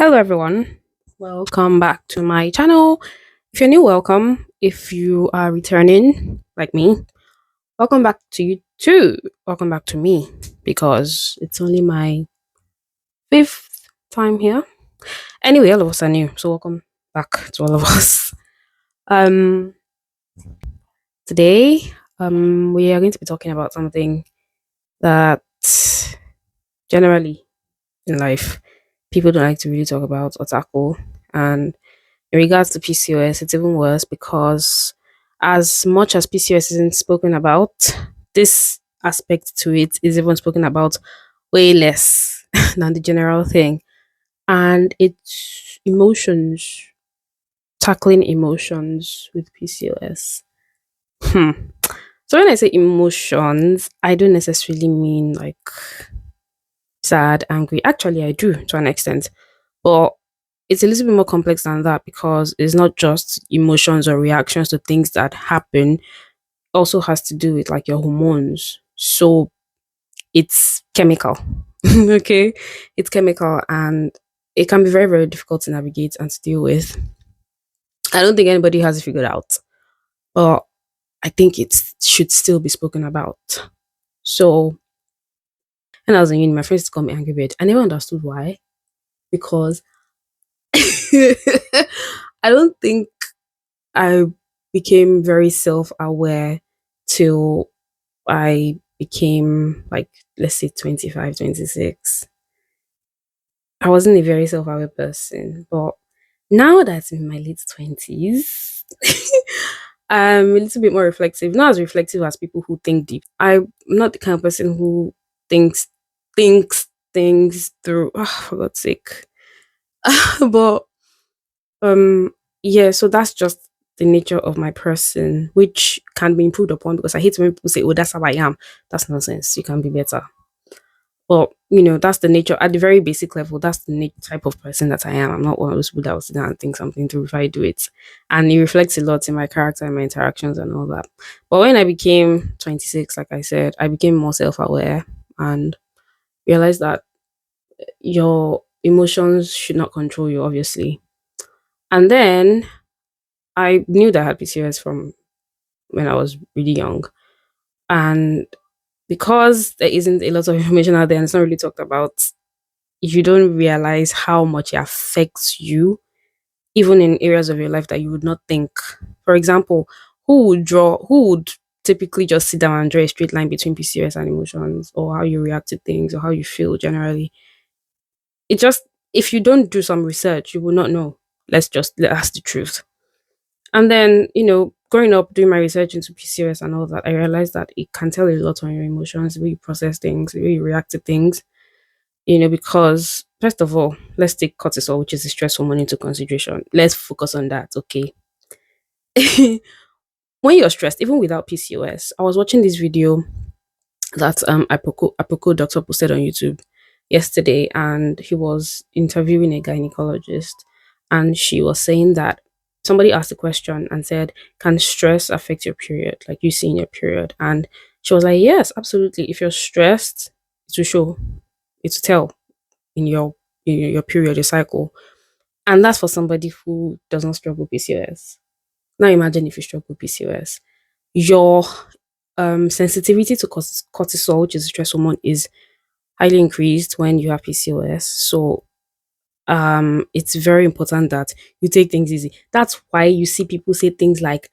Hello, everyone. Welcome back to my channel. If you're new, welcome. If you are returning, like me, welcome back to you too. Welcome back to me because it's only my fifth time here. Anyway, all of us are new, so welcome back to all of us. Um, Today, we are going to be talking about something that generally in life people don't like to really talk about or tackle, and in regards to PCOS, it's even worse because as much as PCOS isn't spoken about, this aspect to it is even spoken about way less than the general thing. And it's emotions, tackling emotions with PCOS. Hmm. So when I say emotions, I don't necessarily mean like sad, angry. Actually, I do to an extent. But it's a little bit more complex than that because it's not just emotions or reactions to things that happen, also has to do with like your hormones. So it's chemical. Okay. It's chemical and it can be very, very difficult to navigate and to deal with. I don't think anybody has it figured out, but I think it should still be spoken about. So when I was in uni, my friends used to call me Angry Bird. I never understood why. Because I don't think I became very self aware till I became like, let's say 25, 26. I wasn't a very self aware person, but now that I'm in my late 20s, I'm a little bit more reflective. Not as reflective as people who think deep. I'm not the kind of person who thinks, thinks things through, for God's sake. But Um, yeah, so that's just the nature of my person, which can be improved upon because I hate when people say, "Oh, that's how I am." That's nonsense. You can be better. But that's the nature at the very basic level. That's the type of person that I am. I'm not one of those people that will sit down and think something through if I do it, and it reflects a lot in my character and my interactions and all that. But when I became 26, like I said, I became more self-aware and realized that your emotions should not control you, obviously. And then I knew that I had PCOS from when I was really young. And because there isn't a lot of information out there and it's not really talked about, you don't realize how much it affects you, even in areas of your life that you would not think. For example, who would typically just sit down and draw a straight line between PCOS and emotions or how you react to things or how you feel generally? It just, if you don't do some research, you will not know. That's the truth. And then, growing up, doing my research into PCOS and all that, I realized that it can tell a lot on your emotions, the way you process things, the way you react to things, because first of all, let's take cortisol, which is the stress hormone, into consideration. Let's focus on that, okay? When you're stressed, even without PCOS, I was watching this video that Apoko doctor posted on YouTube yesterday, and he was interviewing a gynecologist, and she was saying that somebody asked a question and said, "Can stress affect your period? Like you see in your period?" And she was like, "Yes, absolutely. If you're stressed, it will show. It will tell in your period, your cycle." And that's for somebody who doesn't struggle with PCOS. Now imagine if you struggle with PCOS, your sensitivity to cortisol, which is a stress hormone, is highly increased when you have PCOS. So it's very important that you take things easy. That's why you see people say things like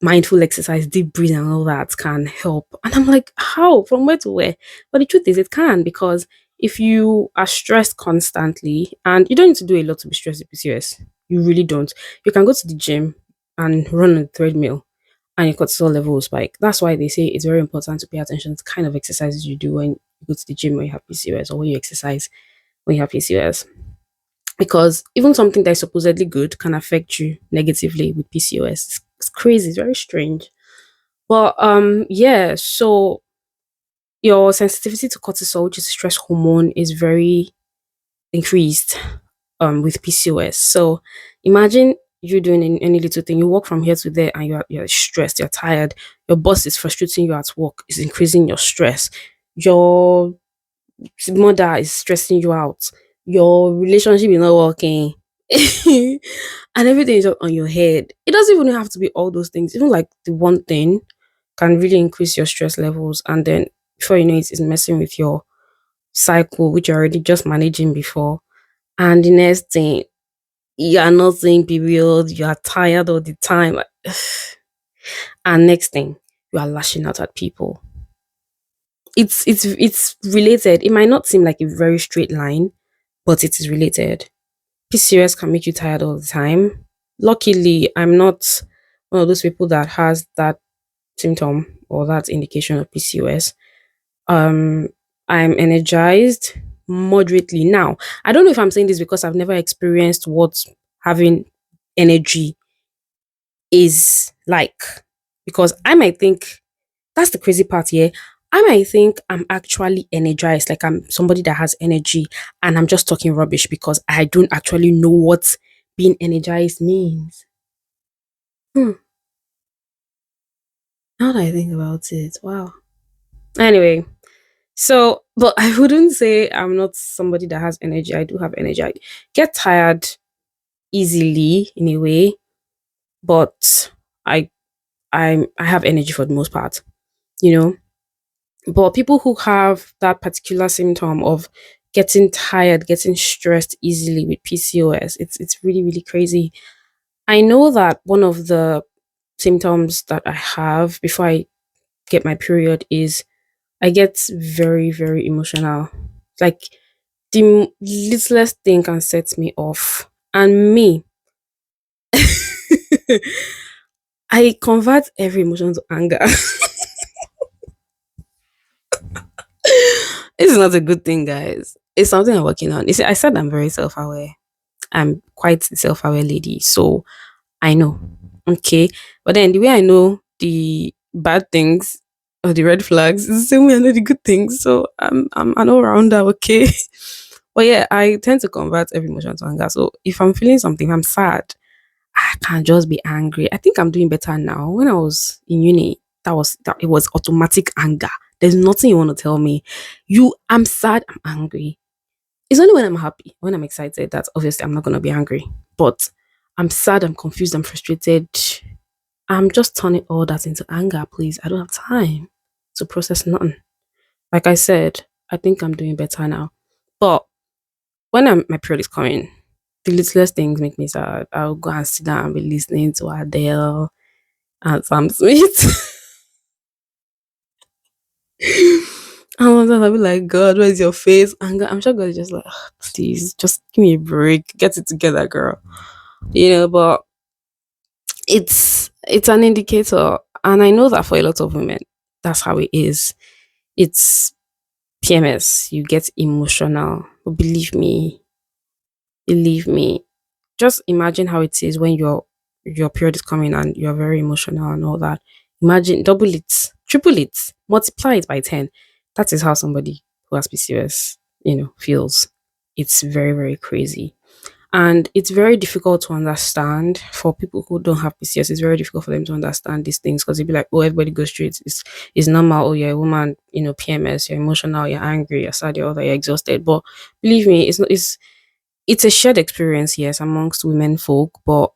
mindful exercise, deep breathing, and all that can help. And I'm like, how? From where to where? But the truth is, it can because if you are stressed constantly, and you don't need to do a lot to be stressed with PCOS, you really don't. You can go to the gym and run on the treadmill and your cortisol level will spike. That's why they say it's very important to pay attention to the kind of exercises you do when you go to the gym when you have PCOS or when you exercise when you have PCOS. Because even something that is supposedly good can affect you negatively with PCOS. It's crazy, it's very strange. But yeah, so your sensitivity to cortisol, which is a stress hormone, is very increased with PCOS. So imagine you doing any little thing. You walk from here to there and you're stressed, you're tired, your boss is frustrating you at work, is increasing your stress. Your mother is stressing you out. your relationship is not working, and everything is just on your head. It doesn't even have to be all those things. Even like the one thing can really increase your stress levels, and then before you know it, it's messing with your cycle, which you're already just managing before. And the next thing, you are not seeing period, you are tired all the time. And next thing, you are lashing out at people. It's related. It might not seem like a very straight line, but it is related. PCOS can make you tired all the time. Luckily, I'm not one of those people that has that symptom or that indication of PCOS. Um, I'm energized moderately. Now, I don't know if I'm saying this because I've never experienced what having energy is like. Because I might think that's the crazy part here. I might think I'm actually energized, like I'm somebody that has energy, and I'm just talking rubbish because I don't actually know what being energized means. Hmm. Now that I think about it, wow. Anyway, so, but I wouldn't say I'm not somebody that has energy. I do have energy. I get tired easily in a way, but I I have energy for the most part, you know. But people who have that particular symptom of getting tired, getting stressed easily with PCOS, it's really really crazy. I know that one of the symptoms that I have before I get my period is I get very very emotional. Like the littlest thing can set me off, and me, I convert every emotion to anger. This is not a good thing, guys. It's something I'm working on. You see, I said I'm very self aware. I'm quite a self aware lady. So I know. Okay. But then the way I know the bad things or the red flags is the same way I know the good things. So I'm an all rounder, okay? But yeah, I tend to convert every emotion to anger. So if I'm feeling something, I'm sad, I can't just be angry. I think I'm doing better now. When I was in uni, that it was automatic anger. There's nothing you want to tell me. I'm sad, I'm angry. It's only when I'm happy, when I'm excited, that obviously I'm not gonna be angry. But I'm sad, I'm confused, I'm frustrated. I'm just turning all that into anger, please. I don't have time to process nothing. Like I said, I think I'm doing better now. But when my period is coming, the littlest things make me sad. I'll go and sit down and be listening to Adele and Sam Smith. And I'll be like, God, where's your face? Anger. I'm sure God is just like, "Ugh, please, just give me a break. Get it together, girl." But it's an indicator. And I know that for a lot of women, that's how it is. It's PMS. You get emotional. But believe me, just imagine how it is when your period is coming and you're very emotional and all that. Imagine double it, triple it, multiply it by 10. That is how somebody who has PCOS, feels. It's very, very crazy. And it's very difficult to understand for people who don't have PCOS. It's very difficult for them to understand these things because they'd be like, oh, everybody goes through it. It's normal. Oh, you're a woman, PMS, you're emotional, you're angry, you're sad, you're all that, you're exhausted. But believe me, it's not, it's a shared experience, yes, amongst women folk, but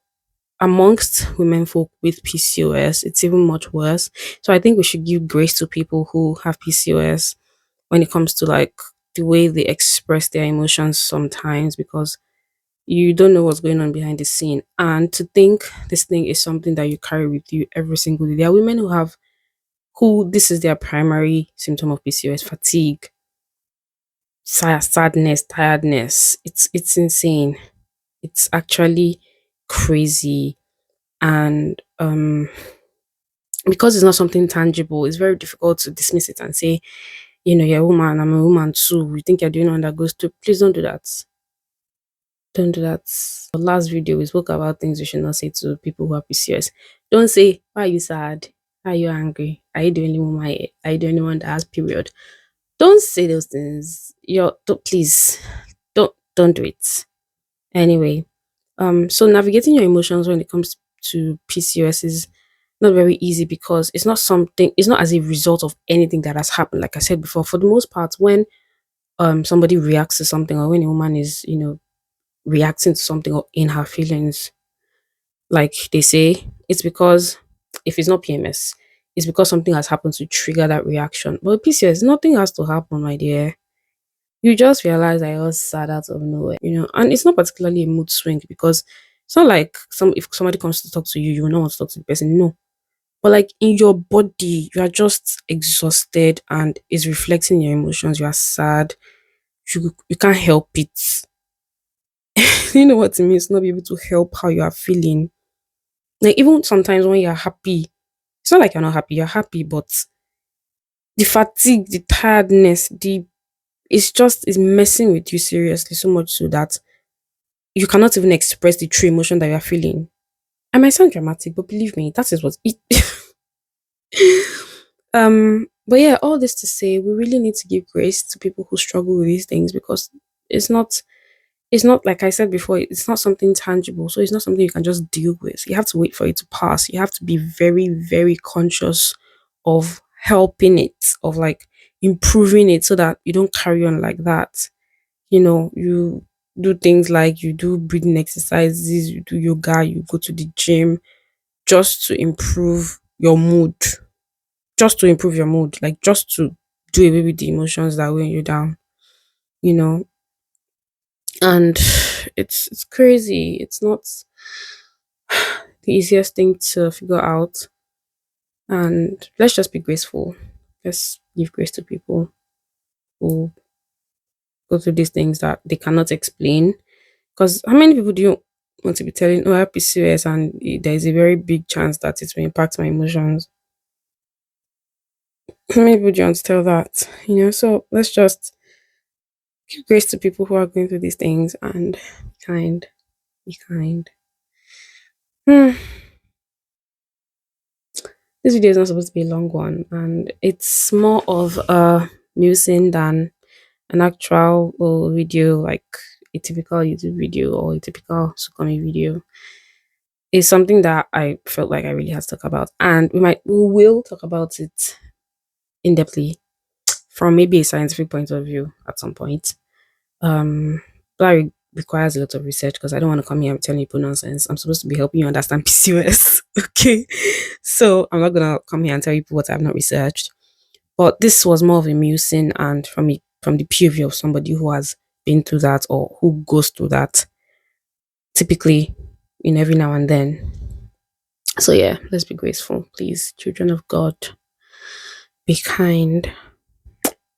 amongst women folk with PCOS, it's even much worse. So I think we should give grace to people who have PCOS when it comes to like the way they express their emotions sometimes because you don't know what's going on behind the scene. And to think this thing is something that you carry with you every single day. There are women who this is their primary symptom of PCOS, fatigue, sadness, tiredness. It's insane. It's actually crazy. And because it's not something tangible, it's very difficult to dismiss it and say, you're a woman, I'm a woman too. You think you're doing one that goes to please don't do that. Don't do that. The last video we spoke about things we should not say to people who are PCOS. Don't say, why are you sad? Are you angry? Are you the only woman here? Are you the only one that has period? Don't say those things. Please don't do it. Anyway, so navigating your emotions when it comes to PCOS is not very easy because it's not as a result of anything that has happened. Like I said before, for the most part, when somebody reacts to something, or when a woman is, reacting to something or in her feelings, like they say, it's because if it's not PMS, it's because something has happened to trigger that reaction. But with PCOS, nothing has to happen, my dear. You just realize I was sad out of nowhere, and it's not particularly a mood swing because it's not like if somebody comes to talk to you, you will not want to talk to the person. No. But like in your body, you are just exhausted and it's reflecting your emotions. You are sad. You can't help it. You know what it means not be able to help how you are feeling. Like even sometimes when you're happy, it's not like you're not happy, you're happy, but the fatigue, the tiredness, the it's just is messing with you seriously so much so that you cannot even express the true emotion that you're feeling. I might sound dramatic, but believe me, that is what it but yeah, all this to say we really need to give grace to people who struggle with these things because it's not it's not like I said before, it's not something tangible. So it's not something you can just deal with. You have to wait for it to pass. You have to be very, very conscious of helping it, of like improving it so that you don't carry on like that. You do things like you do breathing exercises, you do yoga, you go to the gym just to improve your mood. Just to improve your mood, like just to do away with the emotions that weigh you down, you know. And it's crazy. It's not the easiest thing to figure out. And let's just be graceful. Let's give grace to people who go through these things that they cannot explain. Because how many people do you want to be telling, oh, I have PCOS and there is a very big chance that it will impact my emotions? How many people do you want to tell that? So let's just give grace to people who are going through these things and be kind. Be kind. Hmm. This video is not supposed to be a long one, and it's more of a musing than an actual video, like a typical YouTube video or a typical Sukami video. It's something that I felt like I really had to talk about, and we will talk about it in depthly from maybe a scientific point of view at some point. But requires a lot of research because I don't want to come here and tell people nonsense. I'm supposed to be helping you understand PCOS. Okay. So I'm not gonna come here and tell you what I've not researched. But this was more of a musing and from the POV of somebody who has been through that or who goes through that typically, every now and then. So yeah, let's be graceful, please. Children of God, be kind.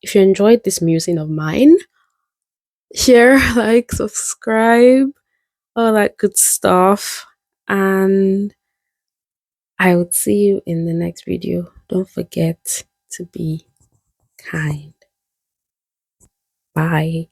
If you enjoyed this musing of mine, share, like, subscribe, all that good stuff. And I would see you in the next video. Don't forget to be kind. Bye.